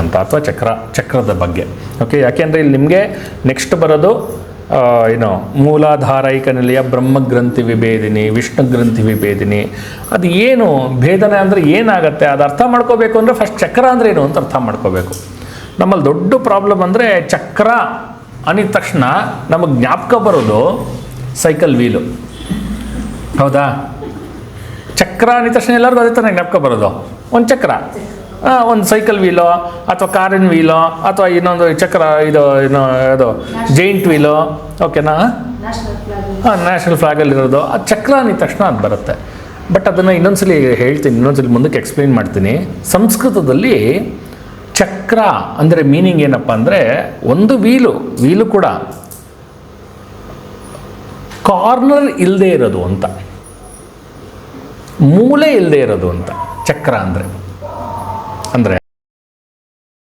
ಅಂತ, ಅಥವಾ ಚಕ್ರದ ಬಗ್ಗೆ. ಓಕೆ, ಯಾಕೆಂದರೆ ಇಲ್ಲಿ ನಿಮಗೆ ನೆಕ್ಸ್ಟ್ ಬರೋದು ಏನು ಮೂಲಾಧಾರೈಕ ನಿಲಯ ಬ್ರಹ್ಮಗ್ರಂಥಿ ವಿಭೇದಿನಿ, ವಿಷ್ಣು ಗ್ರಂಥಿ ವಿಭೇದಿನಿ. ಅದು ಏನು ಭೇದನೆ ಅಂದರೆ ಏನಾಗುತ್ತೆ ಅದು ಅರ್ಥ ಮಾಡ್ಕೋಬೇಕು ಅಂದರೆ ಫಸ್ಟ್ ಚಕ್ರ ಅಂದರೆ ಏನು ಅಂತ ಅರ್ಥ ಮಾಡ್ಕೋಬೇಕು. ನಮ್ಮಲ್ಲಿ ದೊಡ್ಡ ಪ್ರಾಬ್ಲಮ್ ಅಂದರೆ ಚಕ್ರ ಅಂದಿದ ತಕ್ಷಣ ನಮಗೆ ಜ್ಞಾಪಕ ಬರೋದು ಸೈಕಲ್ ವೀಲು. ಹೌದಾ? ಚಕ್ರ ಅಂದಿದ ತಕ್ಷಣ ಎಲ್ಲರಿಗೂ ಅದೇ ಥರ ಜ್ಞಾಪಕ ಬರೋದು, ಒಂದು ಚಕ್ರ, ಒಂದು ಸೈಕಲ್ ವೀಲೋ ಅಥವಾ ಕಾರಿನ ವೀಲೋ ಅಥವಾ ಇನ್ನೊಂದು ಚಕ್ರ, ಇದು ಜೈಂಟ್ ವೀಲೋ. ಓಕೆನಾ? ನ್ಯಾಷನಲ್ ಫ್ಲಾಗಲ್ಲಿರೋದು ಆ ಚಕ್ರ ಅಂದಿದ ತಕ್ಷಣ ಅದು ಬರುತ್ತೆ. ಬಟ್ ಅದನ್ನು ಇನ್ನೊಂದ್ಸಲಿ ಹೇಳ್ತೀನಿ, ಇನ್ನೊಂದ್ಸಲಿ ಮುಂದಕ್ಕೆ ಎಕ್ಸ್ಪ್ಲೇನ್ ಮಾಡ್ತೀನಿ. ಸಂಸ್ಕೃತದಲ್ಲಿ ಚಕ್ರ ಅಂದರೆ ಮೀನಿಂಗ್ ಏನಪ್ಪ ಅಂದರೆ ಒಂದು ವೀಲು ಕೂಡ ಕಾರ್ನರ್ ಇಲ್ಲದೆ ಇರೋದು ಅಂತ, ಮೂಲೆ ಇಲ್ಲದೆ ಇರೋದು ಅಂತ ಚಕ್ರ ಅಂದರೆ